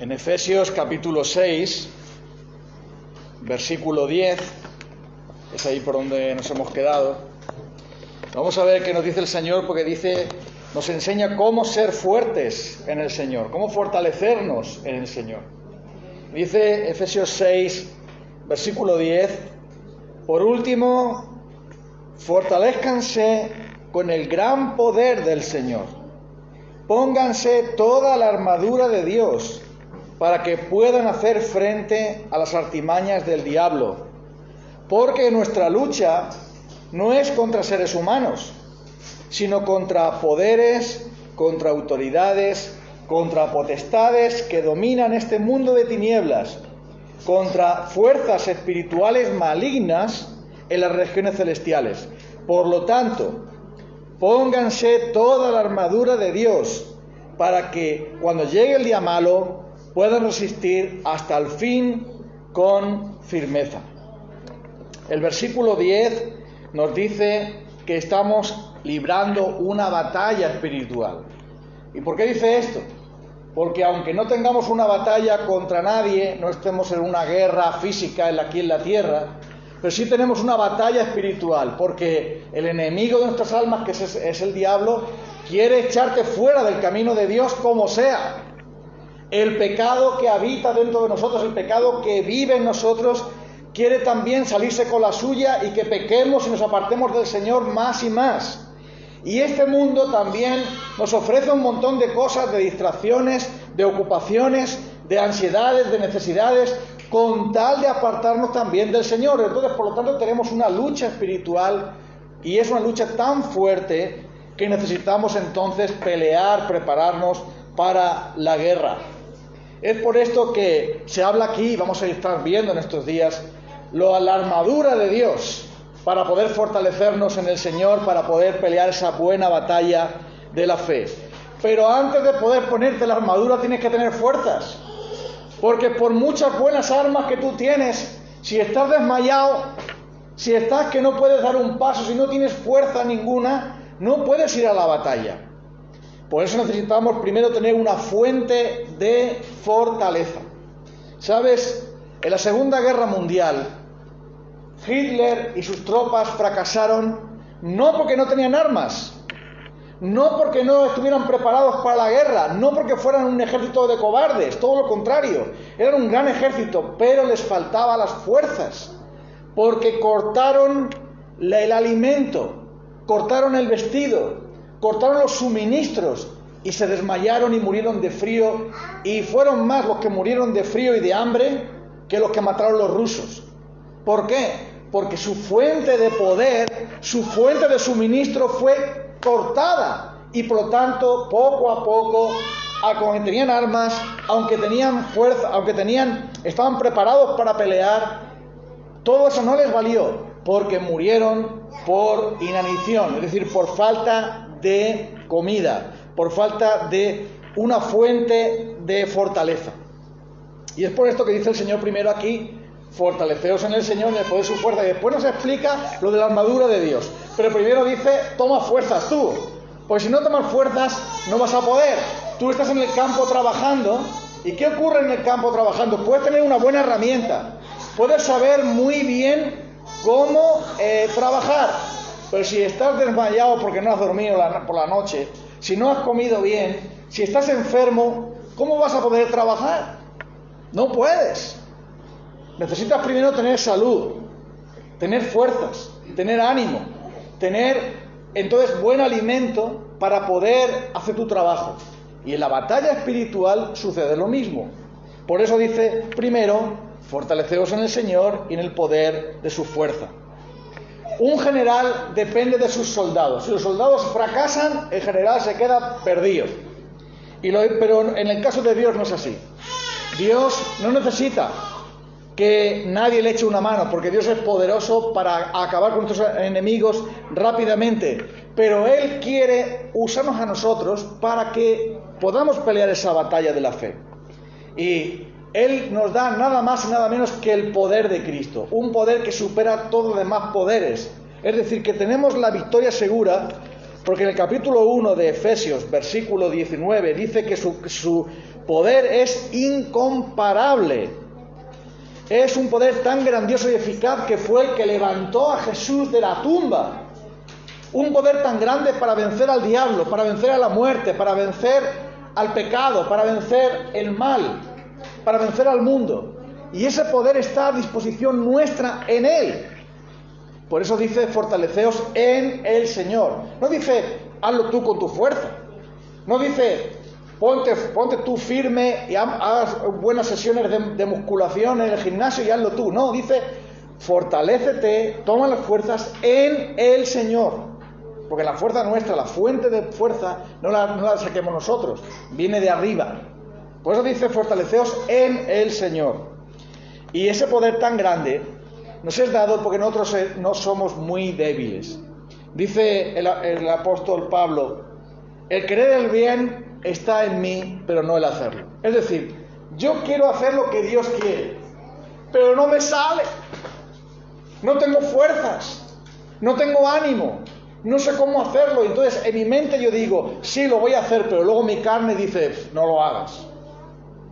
En Efesios capítulo 6, versículo 10, es ahí por donde nos hemos quedado. Vamos a ver qué nos dice el Señor, porque nos enseña cómo ser fuertes en el Señor, cómo fortalecernos en el Señor. Dice Efesios 6, versículo 10, por último, fortalezcanse con el gran poder del Señor. Pónganse toda la armadura de Dios para que puedan hacer frente a las artimañas del diablo. Porque nuestra lucha no es contra seres humanos, sino contra poderes, contra autoridades, contra potestades que dominan este mundo de tinieblas, contra fuerzas espirituales malignas en las regiones celestiales. Por lo tanto, pónganse toda la armadura de Dios para que cuando llegue el día malo puedan resistir hasta el fin con firmeza. El versículo 10 nos dice que estamos librando una batalla espiritual. ¿Y por qué dice esto? Porque aunque no tengamos una batalla contra nadie, no estemos en una guerra física aquí en la tierra, pero sí tenemos una batalla espiritual, porque el enemigo de nuestras almas, que es el diablo, quiere echarte fuera del camino de Dios como sea. El pecado que habita dentro de nosotros, el pecado que vive en nosotros, quiere también salirse con la suya y que pequemos y nos apartemos del Señor más y más. Y este mundo también nos ofrece un montón de cosas, de distracciones, de ocupaciones, de ansiedades, de necesidades, con tal de apartarnos también del Señor. Entonces, por lo tanto, tenemos una lucha espiritual y es una lucha tan fuerte que necesitamos entonces pelear, prepararnos para la guerra. Es por esto que se habla aquí, vamos a estar viendo en estos días, la armadura de Dios para poder fortalecernos en el Señor, para poder pelear esa buena batalla de la fe. Pero antes de poder ponerte la armadura tienes que tener fuerzas, porque por muchas buenas armas que tú tienes, si estás desmayado, si estás que no puedes dar un paso, si no tienes fuerza ninguna, no puedes ir a la batalla. Por eso necesitamos primero tener una fuente de fortaleza. ¿Sabes? En la Segunda Guerra Mundial, Hitler y sus tropas fracasaron no porque no tenían armas, no porque no estuvieran preparados para la guerra, no porque fueran un ejército de cobardes, todo lo contrario, eran un gran ejército, pero les faltaban las fuerzas, porque cortaron el alimento, cortaron el vestido, cortaron los suministros y se desmayaron y murieron de frío, y fueron más los que murieron de frío y de hambre que los que mataron los rusos. ¿Por qué? Porque su fuente de poder, su fuente de suministro fue cortada, y por lo tanto, poco a poco, aunque tenían armas, aunque tenían fuerza, estaban preparados para pelear, todo eso no les valió, porque murieron por inanición, es decir, por falta de comida, por falta de una fuente de fortaleza. Y es por esto que dice el Señor primero aquí: fortaleceos en el Señor y en el poder de su fuerza. Y después nos explica lo de la armadura de Dios. Pero primero dice: toma fuerzas tú. Porque si no tomas fuerzas, no vas a poder. Tú estás en el campo trabajando. ¿Y qué ocurre en el campo trabajando? Puedes tener una buena herramienta. Puedes saber muy bien cómo trabajar. Pero si estás desmayado porque no has dormido por la noche, si no has comido bien, si estás enfermo, ¿cómo vas a poder trabajar? No puedes. Necesitas primero tener salud, tener fuerzas, tener ánimo, tener entonces buen alimento para poder hacer tu trabajo. Y en la batalla espiritual sucede lo mismo. Por eso dice primero: fortaleceos en el Señor y en el poder de su fuerza. Un general depende de sus soldados. Si los soldados fracasan, el general se queda perdido. Pero en el caso de Dios no es así. Dios no necesita que nadie le eche una mano, porque Dios es poderoso para acabar con nuestros enemigos rápidamente. Pero Él quiere usarnos a nosotros para que podamos pelear esa batalla de la fe. Y Él nos da nada más y nada menos que el poder de Cristo, un poder que supera todos los demás poderes. Es decir, que tenemos la victoria segura, porque en el capítulo 1 de Efesios, versículo 19, dice que su poder es incomparable. Es un poder tan grandioso y eficaz que fue el que levantó a Jesús de la tumba. Un poder tan grande para vencer al diablo, para vencer a la muerte, para vencer al pecado, para vencer el mal, para vencer al mundo. Y ese poder está a disposición nuestra en Él. Por eso dice, fortaleceos en el Señor. No dice, hazlo tú con tu fuerza. No dice, ponte tú firme y haz buenas sesiones de musculación en el gimnasio y hazlo tú. No, dice, fortalécete, toma las fuerzas en el Señor. Porque la fuerza nuestra, la fuente de fuerza, no la saquemos nosotros, viene de arriba. Por eso dice, fortaleceos en el Señor. Y ese poder tan grande nos es dado porque nosotros no somos muy débiles. Dice el apóstol Pablo, el querer el bien está en mí, pero no el hacerlo. Es decir, yo quiero hacer lo que Dios quiere, pero no me sale. No tengo fuerzas, no tengo ánimo, no sé cómo hacerlo. Y entonces en mi mente yo digo, sí, lo voy a hacer, pero luego mi carne dice, no lo hagas.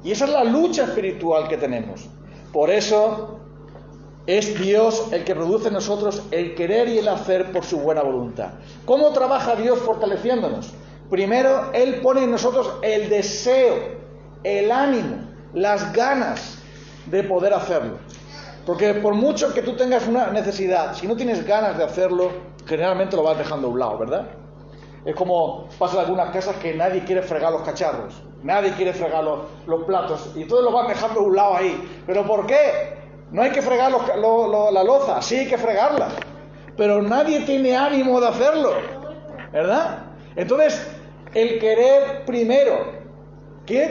Y esa es la lucha espiritual que tenemos. Por eso es Dios el que produce en nosotros el querer y el hacer por su buena voluntad. ¿Cómo trabaja Dios fortaleciéndonos? Primero, Él pone en nosotros el deseo, el ánimo, las ganas de poder hacerlo. Porque por mucho que tú tengas una necesidad, si no tienes ganas de hacerlo, generalmente lo vas dejando a un lado, ¿verdad? Es como pasa en algunas casas que nadie quiere fregar los cacharros, nadie quiere fregar los platos, y todos los van dejando a un lado ahí. ¿Pero por qué? No hay que fregar la loza, sí hay que fregarla, pero nadie tiene ánimo de hacerlo, ¿verdad? Entonces, el querer primero,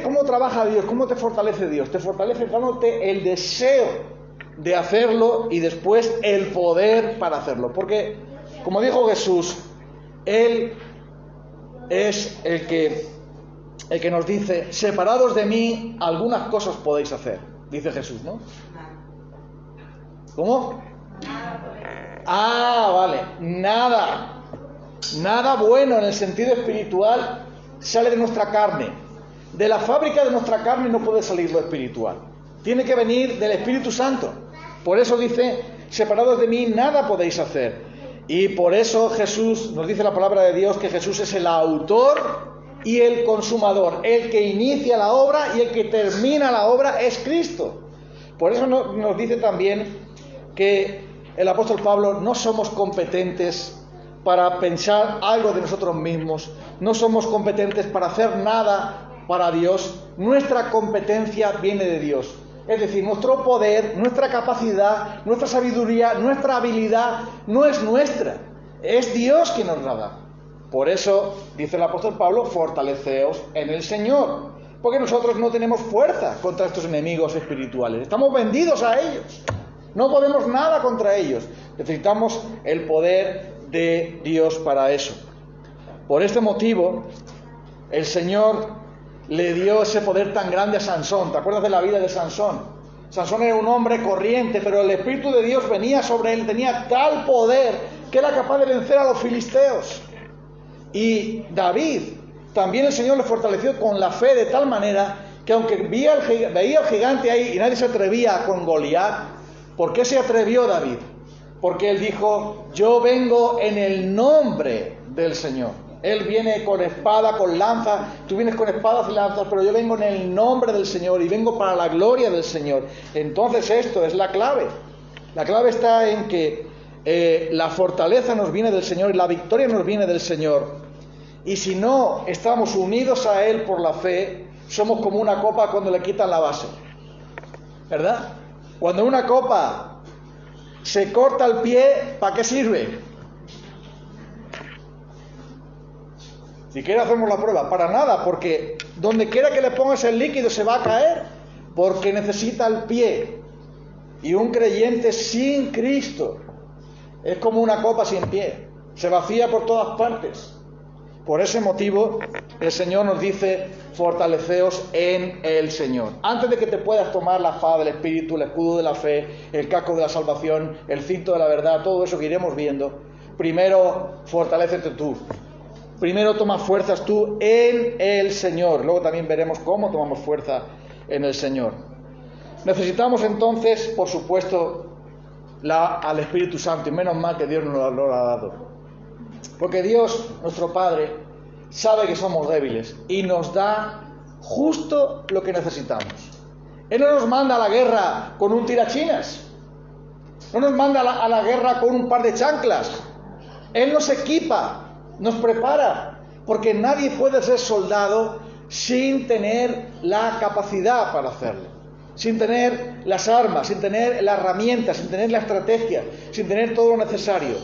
¿cómo trabaja Dios? ¿Cómo te fortalece Dios? Te fortalece dándote el deseo de hacerlo y después el poder para hacerlo. Porque, como dijo Jesús, Él es el que nos dice, separados de mí, algunas cosas podéis hacer. Dice Jesús, ¿no? ¿Cómo? Vale. Nada bueno en el sentido espiritual sale de nuestra carne. De la fábrica de nuestra carne no puede salir lo espiritual. Tiene que venir del Espíritu Santo. Por eso dice, separados de mí, nada podéis hacer. Y por eso Jesús, nos dice la palabra de Dios, que Jesús es el autor y el consumador. El que inicia la obra y el que termina la obra es Cristo. Por eso nos dice también que el apóstol Pablo, no somos competentes para pensar algo de nosotros mismos, no somos competentes para hacer nada para Dios. Nuestra competencia viene de Dios. Es decir, nuestro poder, nuestra capacidad, nuestra sabiduría, nuestra habilidad no es nuestra, es Dios quien nos la da. Por eso dice el apóstol Pablo, fortaleceos en el Señor, porque nosotros no tenemos fuerza contra estos enemigos espirituales, estamos vendidos a ellos, no podemos nada contra ellos, necesitamos el poder de Dios para eso. Por este motivo, el Señor le dio ese poder tan grande a Sansón. ¿Te acuerdas de la vida de Sansón? Sansón era un hombre corriente, pero el Espíritu de Dios venía sobre él, tenía tal poder que era capaz de vencer a los filisteos. Y David, también el Señor le fortaleció con la fe de tal manera que aunque veía al gigante ahí y nadie se atrevía con Goliat, ¿por qué se atrevió David? Porque él dijo, yo vengo en el nombre del Señor. Él viene con espada, con lanza, tú vienes con espadas y lanzas, pero yo vengo en el nombre del Señor y vengo para la gloria del Señor. Entonces esto es la clave. La clave está en que la fortaleza nos viene del Señor y la victoria nos viene del Señor. Y si no estamos unidos a Él por la fe, somos como una copa cuando le quitan la base, ¿verdad? Cuando una copa se corta el pie, ¿para qué sirve? Si quiere hacemos la prueba, para nada, porque donde quiera que le pongas el líquido se va a caer, porque necesita el pie. Y un creyente sin Cristo es como una copa sin pie, se vacía por todas partes. Por ese motivo el Señor nos dice, fortaleceos en el Señor. Antes de que te puedas tomar la espada del Espíritu, el escudo de la fe, el casco de la salvación, el cinto de la verdad, todo eso que iremos viendo, primero fortalécete tú. primero toma fuerzas tú en el Señor. Luego también veremos cómo tomamos fuerza en el Señor. Necesitamos entonces, por supuesto, al Espíritu Santo, y menos mal que Dios nos lo ha dado. Porque Dios, nuestro Padre, sabe que somos débiles y nos da justo lo que necesitamos. Él no nos manda a la guerra con un tirachinas, no nos manda a la guerra con un par de chanclas. Él nos equipa, nos prepara, porque nadie puede ser soldado sin tener la capacidad para hacerlo, sin tener las armas, sin tener la herramienta, sin tener la estrategia, sin tener todo lo necesario.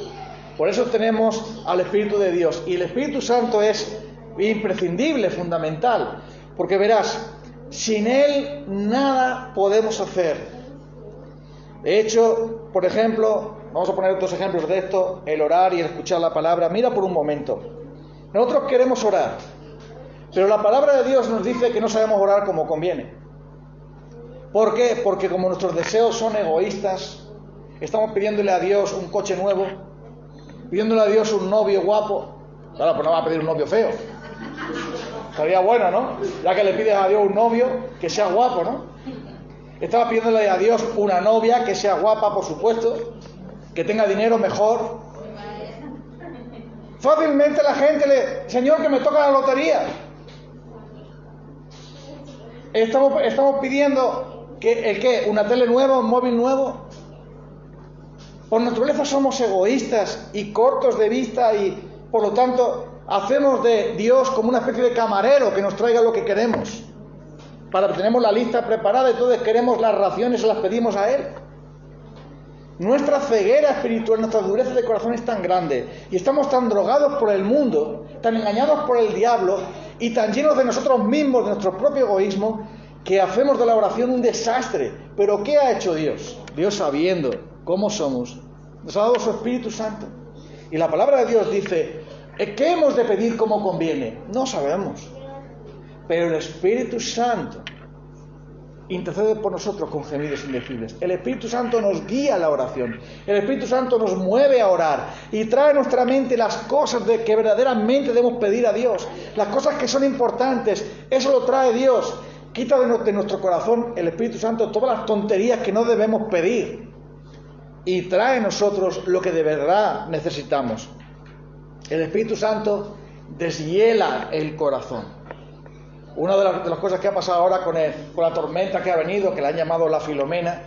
Por eso tenemos al Espíritu de Dios, y el Espíritu Santo es imprescindible, fundamental, porque verás, sin Él nada podemos hacer. De hecho, por ejemplo, vamos a poner otros ejemplos de esto, el orar y el escuchar la palabra. Mira por un momento, nosotros queremos orar, pero la palabra de Dios nos dice que no sabemos orar como conviene. ¿Por qué? Porque como nuestros deseos son egoístas, estamos pidiéndole a Dios un coche nuevo, pidiéndole a Dios un novio guapo. Claro, pues no va a pedir un novio feo. Estaría bueno, ¿no? Ya que le pides a Dios un novio, que sea guapo, ¿no? Estaba pidiéndole a Dios una novia que sea guapa, por supuesto, que tenga dinero mejor. Fácilmente la gente Señor, que me toca la lotería. Estamos pidiendo que una tele nueva, un móvil nuevo. Por naturaleza somos egoístas y cortos de vista, y por lo tanto hacemos de Dios como una especie de camarero que nos traiga lo que queremos. Tenemos la lista preparada y entonces queremos las raciones y las pedimos a Él. Nuestra ceguera espiritual, nuestra dureza de corazón es tan grande, y estamos tan drogados por el mundo, tan engañados por el diablo y tan llenos de nosotros mismos, de nuestro propio egoísmo, que hacemos de la oración un desastre. Pero ¿qué ha hecho Dios? Dios, sabiendo cómo somos, nos ha dado su Espíritu Santo. Y la palabra de Dios dice, ¿qué hemos de pedir como conviene? No sabemos. Pero el Espíritu Santo intercede por nosotros con gemidos indecibles. El Espíritu Santo nos guía a la oración. El Espíritu Santo nos mueve a orar y trae a nuestra mente las cosas que verdaderamente debemos pedir a Dios. Las cosas que son importantes, eso lo trae Dios. Quita de nuestro corazón el Espíritu Santo todas las tonterías que no debemos pedir, y trae a nosotros lo que de verdad necesitamos. El Espíritu Santo deshiela el corazón. Una de las cosas que ha pasado ahora con la tormenta que ha venido, que la han llamado la Filomena,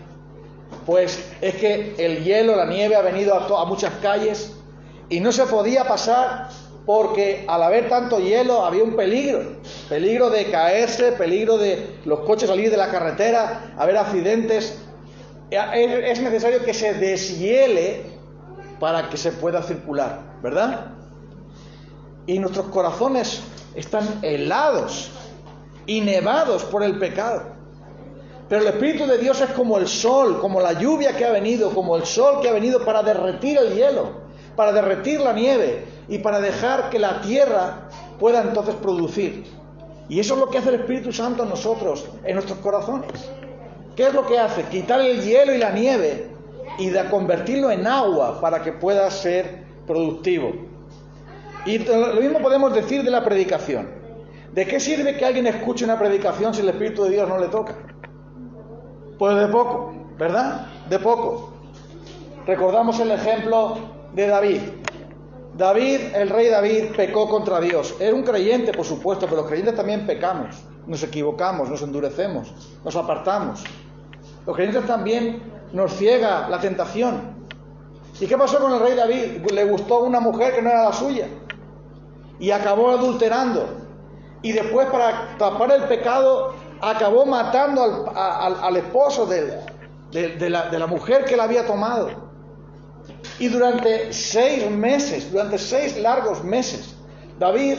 pues es que el hielo, la nieve ha venido a muchas calles y no se podía pasar porque al haber tanto hielo había un peligro de caerse, peligro de los coches salir de la carretera, haber accidentes. Es necesario que se deshiele para que se pueda circular, ¿verdad? Y nuestros corazones están helados y nevados por el pecado. Pero el Espíritu de Dios es como el sol, como la lluvia que ha venido, como el sol que ha venido para derretir el hielo, para derretir la nieve y para dejar que la tierra pueda entonces producir. Y eso es lo que hace el Espíritu Santo en nosotros, en nuestros corazones. ¿Qué es lo que hace? Quitar el hielo y la nieve y convertirlo en agua para que pueda ser productivo. Y lo mismo podemos decir de la predicación. ¿De qué sirve que alguien escuche una predicación si el Espíritu de Dios no le toca? Pues de poco, ¿verdad? De poco. Recordamos el ejemplo de David. El rey David, pecó contra Dios. Era un creyente, por supuesto, pero los creyentes también pecamos. Nos equivocamos, nos endurecemos, nos apartamos. Los creyentes también nos ciega la tentación. ¿Y qué pasó con el rey David? Le gustó una mujer que no era la suya y acabó adulterando. Y después, para tapar el pecado, acabó matando al esposo de la mujer que la había tomado. Y durante 6 largos meses, David,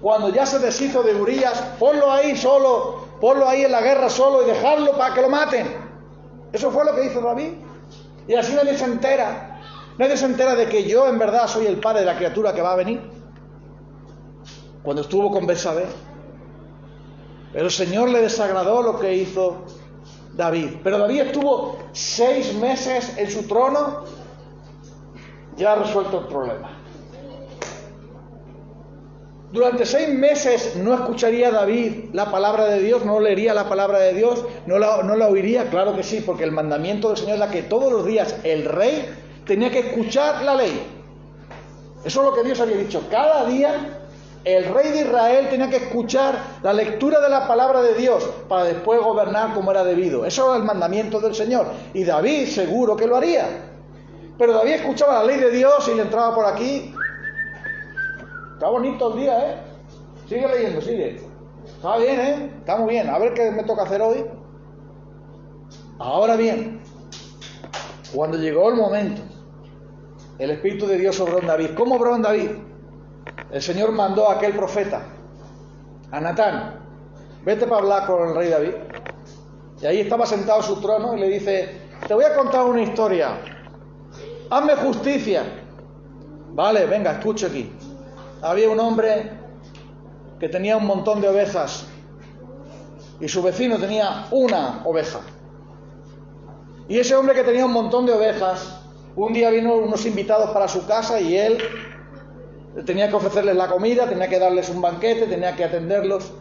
cuando ya se deshizo de Urías, ponlo ahí en la guerra solo y dejarlo para que lo maten. Eso fue lo que hizo David. Y así nadie se entera de que yo en verdad soy el padre de la criatura que va a venir. Cuando estuvo con Betsabé. Pero el Señor le desagradó lo que hizo David. Pero David estuvo 6 meses en su trono, ya ha resuelto el problema. Durante 6 meses no escucharía David la palabra de Dios, no leería la palabra de Dios, no la oiría, claro que sí, porque el mandamiento del Señor era que todos los días el rey tenía que escuchar la ley. Eso es lo que Dios había dicho. Cada día el rey de Israel tenía que escuchar la lectura de la palabra de Dios para después gobernar como era debido. Eso era el mandamiento del Señor. Y David seguro que lo haría. Pero David escuchaba la ley de Dios y le entraba por aquí. Está bonito el día, ¿eh? Sigue leyendo, sigue. Está bien, ¿eh? Está muy bien. A ver qué me toca hacer hoy. Ahora bien, cuando llegó el momento, el Espíritu de Dios obró en David. ¿Cómo obró en David? El Señor mandó a aquel profeta, a Natán, vete para hablar con el rey David. Y ahí estaba sentado en su trono y le dice, te voy a contar una historia. Hazme justicia. Vale, venga, escucha aquí. Había un hombre que tenía un montón de ovejas y su vecino tenía una oveja. Y ese hombre que tenía un montón de ovejas, un día vino unos invitados para su casa y él tenía que ofrecerles la comida, tenía que darles un banquete, tenía que atenderlos.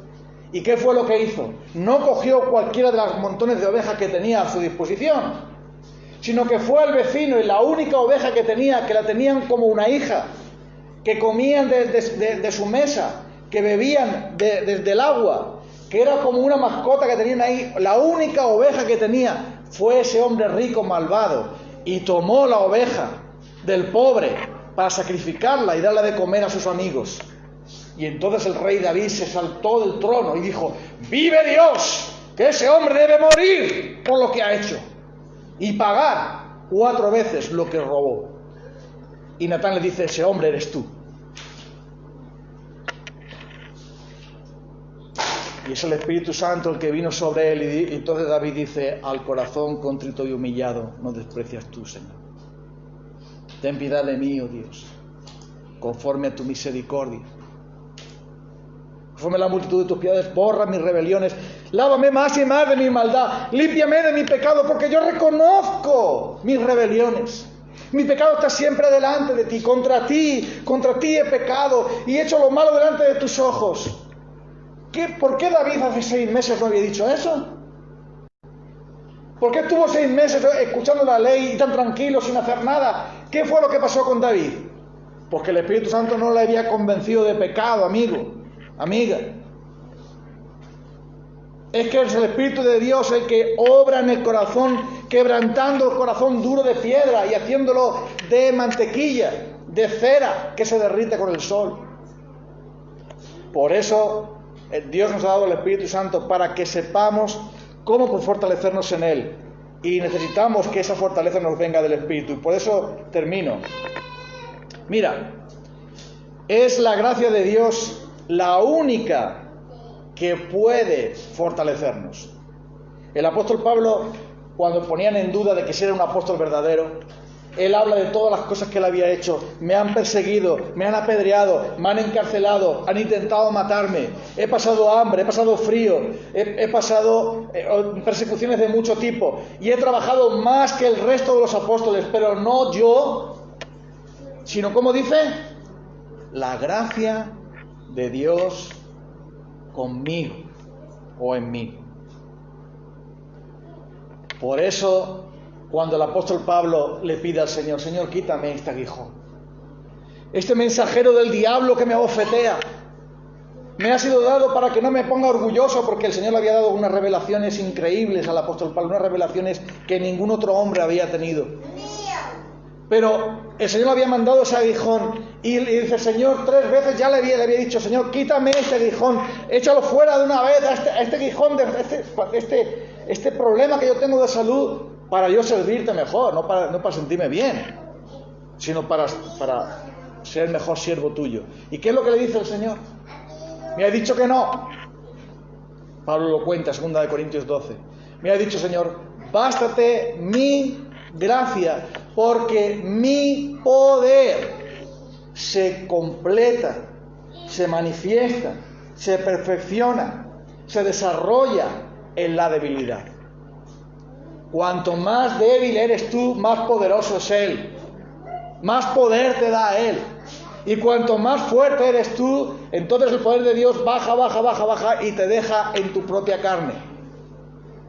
¿Y qué fue lo que hizo? No cogió cualquiera de los montones de ovejas que tenía a su disposición, sino que fue al vecino y la única oveja que tenía, que la tenían como una hija, que comían de su mesa, que bebían desde el agua, que era como una mascota que tenían ahí, la única oveja que tenía, fue ese hombre rico malvado y tomó la oveja del pobre para sacrificarla y darla de comer a sus amigos. Y entonces el rey David se saltó del trono y dijo, ¡vive Dios! Que ese hombre debe morir por lo que ha hecho y pagar 4 veces lo que robó. Y Natán le dice, ese hombre eres tú. Y es el Espíritu Santo el que vino sobre él. Y entonces David dice, al corazón contrito y humillado no desprecias tú, Señor. Ten piedad de mí, oh Dios, conforme a tu misericordia. Conforme a la multitud de tus piedades, borra mis rebeliones. Lávame más y más de mi maldad. Límpiame de mi pecado, porque yo reconozco mis rebeliones. Mi pecado está siempre delante de ti. Contra ti he pecado y he hecho lo malo delante de tus ojos. ¿Por qué David hace 6 meses no había dicho eso? ¿Por qué estuvo 6 meses escuchando la ley y tan tranquilo sin hacer nada? ¿Qué fue lo que pasó con David? Porque el Espíritu Santo no le había convencido de pecado, amigo, amiga. Es que es el Espíritu de Dios el que obra en el corazón, quebrantando el corazón duro de piedra y haciéndolo de mantequilla, de cera que se derrite con el sol. Por eso Dios nos ha dado el Espíritu Santo para que sepamos cómo fortalecernos en Él. Y necesitamos que esa fortaleza nos venga del Espíritu. Y por eso termino. Mira, es la gracia de Dios la única que puede fortalecernos. El apóstol Pablo, cuando ponían en duda de que si era un apóstol verdadero, él habla de todas las cosas que él había hecho. Me han perseguido, me han apedreado, me han encarcelado, han intentado matarme, he pasado hambre, he pasado frío, he pasado persecuciones de mucho tipo y he trabajado más que el resto de los apóstoles, pero no yo, sino, ¿cómo dice? La gracia de Dios conmigo o en mí. Por eso, cuando el apóstol Pablo le pide al Señor, Señor, quítame este aguijón, este mensajero del diablo que me abofetea, me ha sido dado para que no me ponga orgulloso, porque el Señor le había dado unas revelaciones increíbles al apóstol Pablo, unas revelaciones que ningún otro hombre había tenido. Pero el Señor le había mandado ese aguijón y le dice, Señor, 3 veces ya le había dicho, Señor, quítame este aguijón, échalo fuera de una vez, a este aguijón, este problema que yo tengo de salud, para yo servirte mejor, no para sentirme bien, sino para ser el mejor siervo tuyo. ¿Y qué es lo que le dice el Señor? Me ha dicho que no. Pablo lo cuenta, 2 Corintios 12. Me ha dicho, Señor, bástate mi gracia, porque mi poder se completa, se manifiesta, se perfecciona, se desarrolla en la debilidad. Cuanto más débil eres tú, más poderoso es Él. Más poder te da Él. Y cuanto más fuerte eres tú, entonces el poder de Dios baja y te deja en tu propia carne.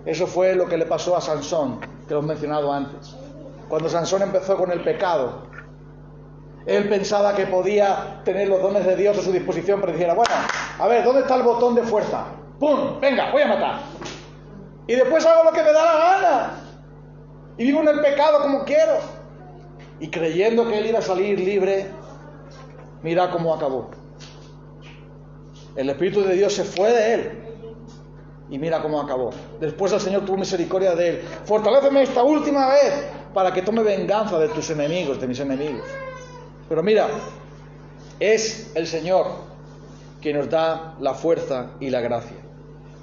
Eso fue lo que le pasó a Sansón, que lo he mencionado antes. Cuando Sansón empezó con el pecado, él pensaba que podía tener los dones de Dios a su disposición, pero dijera, bueno, a ver, ¿dónde está el botón de fuerza? ¡Pum! Venga, voy a matar. Y después hago lo que me da la gana. Y vivo en el pecado como quiero. Y creyendo que él iba a salir libre, mira cómo acabó. El Espíritu de Dios se fue de él. Y mira cómo acabó. Después el Señor tuvo misericordia de él. Fortaléceme esta última vez para que tome venganza de tus enemigos, de mis enemigos. Pero mira, es el Señor quien nos da la fuerza y la gracia.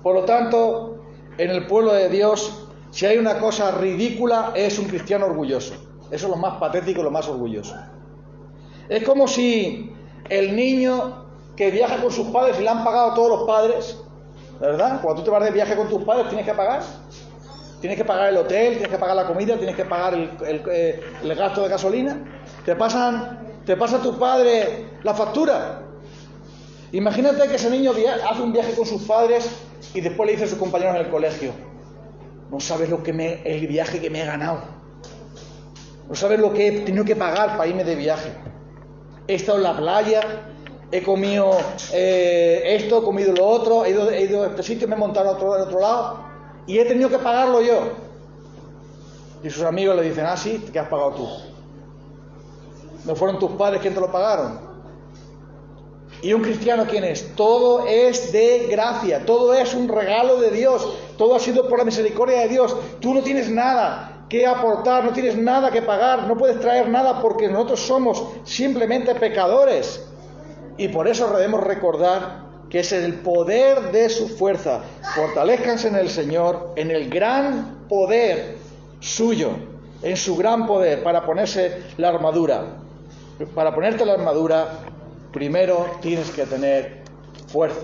Por lo tanto, en el pueblo de Dios, si hay una cosa ridícula, es un cristiano orgulloso. Eso es lo más patético, lo más orgulloso. Es como si el niño que viaja con sus padres y le han pagado todos los padres, ¿verdad? Cuando tú te vas de viaje con tus padres, tienes que pagar. Tienes que pagar el hotel, tienes que pagar la comida, tienes que pagar el gasto de gasolina. Te pasa tu padre la factura. Imagínate que ese niño hace un viaje con sus padres y después le dice a sus compañeros en el colegio, no sabes el viaje que me he ganado. No sabes lo que he tenido que pagar para irme de viaje. He estado en la playa, he comido esto, he comido lo otro, he ido a este sitio, me he montado en otro lado y he tenido que pagarlo yo. Y sus amigos le dicen, sí, ¿qué has pagado tú? ¿No fueron tus padres quienes te lo pagaron? ¿Y un cristiano quién es? Todo es de gracia, todo es un regalo de Dios, todo ha sido por la misericordia de Dios. Tú no tienes nada que aportar, no tienes nada que pagar, no puedes traer nada porque nosotros somos simplemente pecadores. Y por eso debemos recordar que es el poder de su fuerza. Fortalezcanse en el Señor, en el gran poder suyo, en su gran poder, para ponerse la armadura. Para ponerte la armadura, primero tienes que tener fuerza.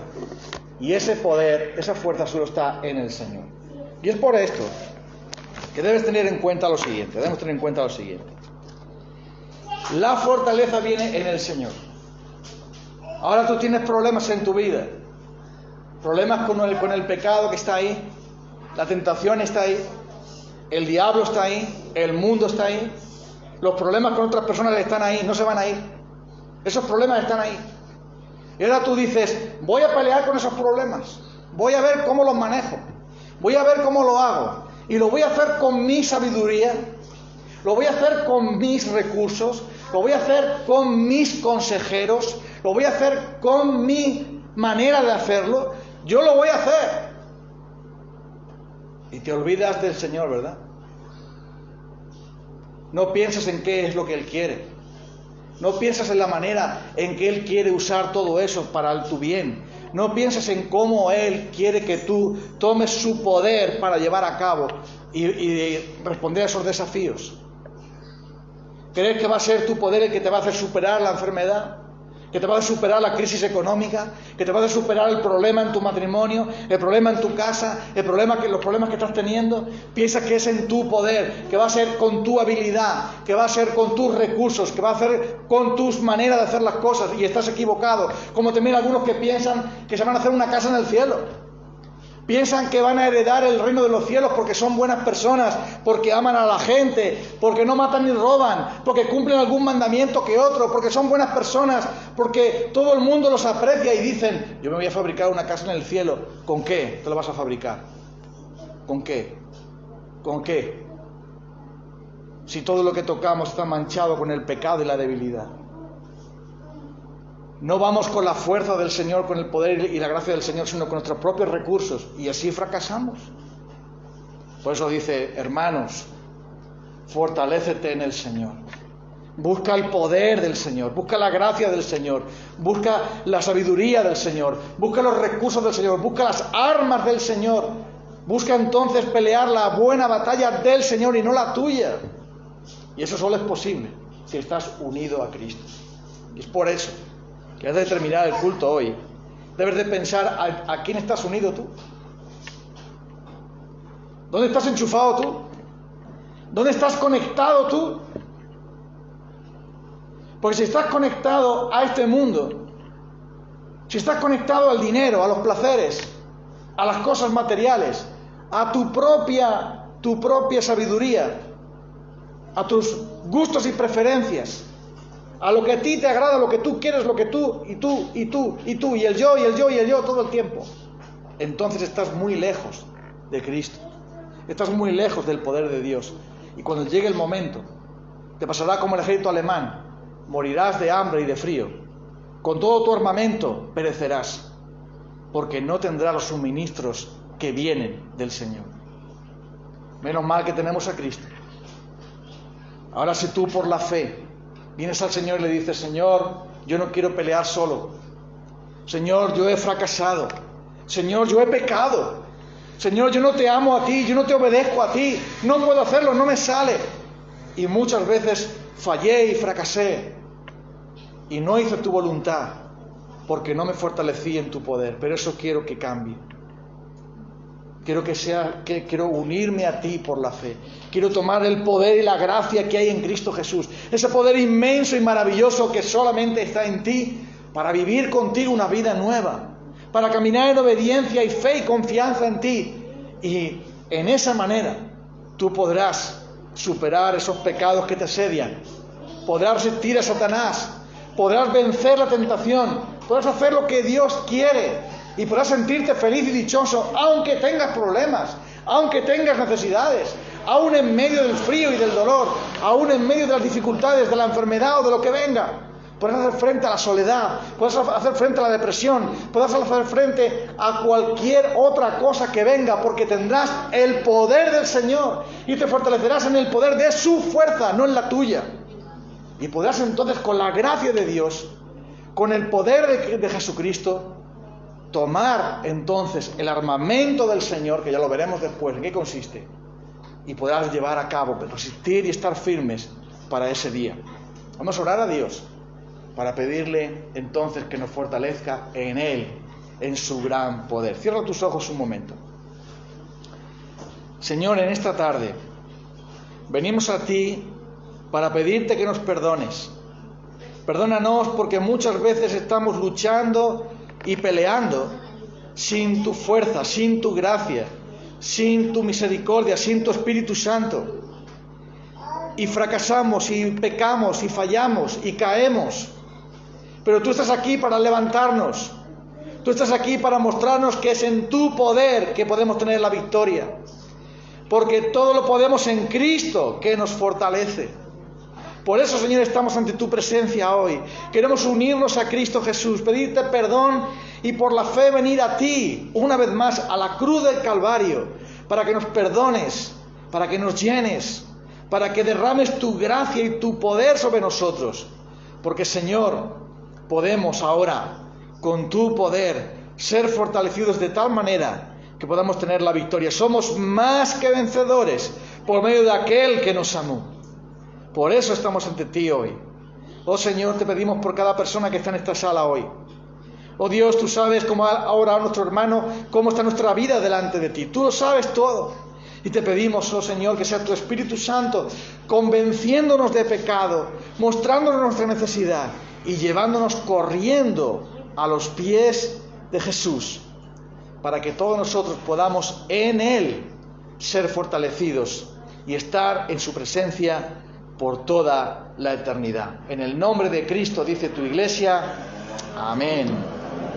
Y ese poder, esa fuerza solo está en el Señor. Y es por esto que debes tener en cuenta lo siguiente. Debemos tener en cuenta lo siguiente. La fortaleza viene en el Señor. Ahora tú tienes problemas en tu vida. Problemas con el pecado que está ahí. La tentación está ahí. El diablo está ahí. El mundo está ahí. Los problemas con otras personas que están ahí, no se van a ir. Esos problemas están ahí. Y ahora tú dices, voy a pelear con esos problemas. Voy a ver cómo los manejo. Voy a ver cómo lo hago. Y lo voy a hacer con mi sabiduría. Lo voy a hacer con mis recursos. Lo voy a hacer con mis consejeros. Lo voy a hacer con mi manera de hacerlo. Yo lo voy a hacer. Y te olvidas del Señor, ¿verdad? No piensas en qué es lo que Él quiere. No piensas en la manera en que Él quiere usar todo eso para tu bien. No piensas en cómo Él quiere que tú tomes su poder para llevar a cabo y responder a esos desafíos. ¿Crees que va a ser tu poder el que te va a hacer superar la enfermedad? ¿Que te va a hacer superar la crisis económica? ¿Que te va a hacer superar el problema en tu matrimonio? ¿El problema en tu casa? Los problemas que estás teniendo? Piensas que es en tu poder, que va a ser con tu habilidad, que va a ser con tus recursos, que va a ser con tus maneras de hacer las cosas, y estás equivocado. Como también algunos que piensan que se van a hacer una casa en el cielo. Piensan que van a heredar el reino de los cielos porque son buenas personas, porque aman a la gente, porque no matan ni roban, porque cumplen algún mandamiento que otro, porque son buenas personas, porque todo el mundo los aprecia y dicen, yo me voy a fabricar una casa en el cielo. ¿Con qué te lo vas a fabricar? ¿Con qué? ¿Con qué? Si todo lo que tocamos está manchado con el pecado y la debilidad. No vamos con la fuerza del Señor, con el poder y la gracia del Señor, sino con nuestros propios recursos. Y así fracasamos. Por eso dice, hermanos, fortalécete en el Señor. Busca el poder del Señor. Busca la gracia del Señor. Busca la sabiduría del Señor. Busca los recursos del Señor. Busca las armas del Señor. Busca entonces pelear la buena batalla del Señor y no la tuya. Y eso solo es posible si estás unido a Cristo. Y es por eso que antes de terminar el culto hoy, debes de pensar a quién estás unido tú. ¿Dónde estás enchufado tú? ¿Dónde estás conectado tú? Porque si estás conectado a este mundo, si estás conectado al dinero, a los placeres, a las cosas materiales, a tu propia sabiduría, a tus gustos y preferencias, a lo que a ti te agrada, lo que tú quieres, lo que tú, y el yo todo el tiempo, entonces estás muy lejos de Cristo, estás muy lejos del poder de Dios. Y cuando llegue el momento, te pasará como el ejército alemán, morirás de hambre y de frío, con todo tu armamento perecerás, porque no tendrás los suministros que vienen del Señor. Menos mal que tenemos a Cristo. Ahora, si tú por la fe vienes al Señor y le dices: Señor, yo no quiero pelear solo. Señor, yo he fracasado. Señor, yo he pecado. Señor, yo no te amo a ti, yo no te obedezco a ti, no puedo hacerlo, no me sale. Y muchas veces fallé y fracasé y no hice tu voluntad porque no me fortalecí en tu poder, pero eso quiero que cambie. Quiero unirme a ti por la fe. Quiero tomar el poder y la gracia que hay en Cristo Jesús. Ese poder inmenso y maravilloso que solamente está en ti para vivir contigo una vida nueva. Para caminar en obediencia y fe y confianza en ti. Y en esa manera tú podrás superar esos pecados que te asedian. Podrás resistir a Satanás. Podrás vencer la tentación. Podrás hacer lo que Dios quiere. Y podrás sentirte feliz y dichoso, aunque tengas problemas, aunque tengas necesidades, aún en medio del frío y del dolor, aún en medio de las dificultades, de la enfermedad o de lo que venga. Podrás hacer frente a la soledad, podrás hacer frente a la depresión, podrás hacer frente a cualquier otra cosa que venga, porque tendrás el poder del Señor y te fortalecerás en el poder de su fuerza, no en la tuya. Y podrás entonces, con la gracia de Dios, con el poder de Jesucristo, tomar entonces el armamento del Señor, que ya lo veremos después en qué consiste, y podrás llevar a cabo, resistir y estar firmes para ese día. Vamos a orar a Dios para pedirle entonces que nos fortalezca en Él, en su gran poder. Cierra tus ojos un momento. Señor, en esta tarde venimos a ti para pedirte que nos perdones. Perdónanos porque muchas veces estamos luchando y peleando sin tu fuerza, sin tu gracia, sin tu misericordia, sin tu Espíritu Santo. Y fracasamos y pecamos y fallamos y caemos. Pero tú estás aquí para levantarnos. Tú estás aquí para mostrarnos que es en tu poder que podemos tener la victoria. Porque todo lo podemos en Cristo que nos fortalece. Por eso, Señor, estamos ante tu presencia hoy. Queremos unirnos a Cristo Jesús, pedirte perdón y por la fe venir a ti, una vez más, a la cruz del Calvario, para que nos perdones, para que nos llenes, para que derrames tu gracia y tu poder sobre nosotros. Porque, Señor, podemos ahora, con tu poder, ser fortalecidos de tal manera que podamos tener la victoria. Somos más que vencedores por medio de aquel que nos amó. Por eso estamos ante ti hoy. Oh Señor, te pedimos por cada persona que está en esta sala hoy. Oh Dios, tú sabes cómo ahora nuestro hermano, cómo está nuestra vida delante de ti. Tú lo sabes todo. Y te pedimos, oh Señor, que sea tu Espíritu Santo convenciéndonos de pecado, mostrándonos nuestra necesidad y llevándonos corriendo a los pies de Jesús, para que todos nosotros podamos en Él ser fortalecidos y estar en su presencia por toda la eternidad. En el nombre de Cristo, dice tu Iglesia. Amén.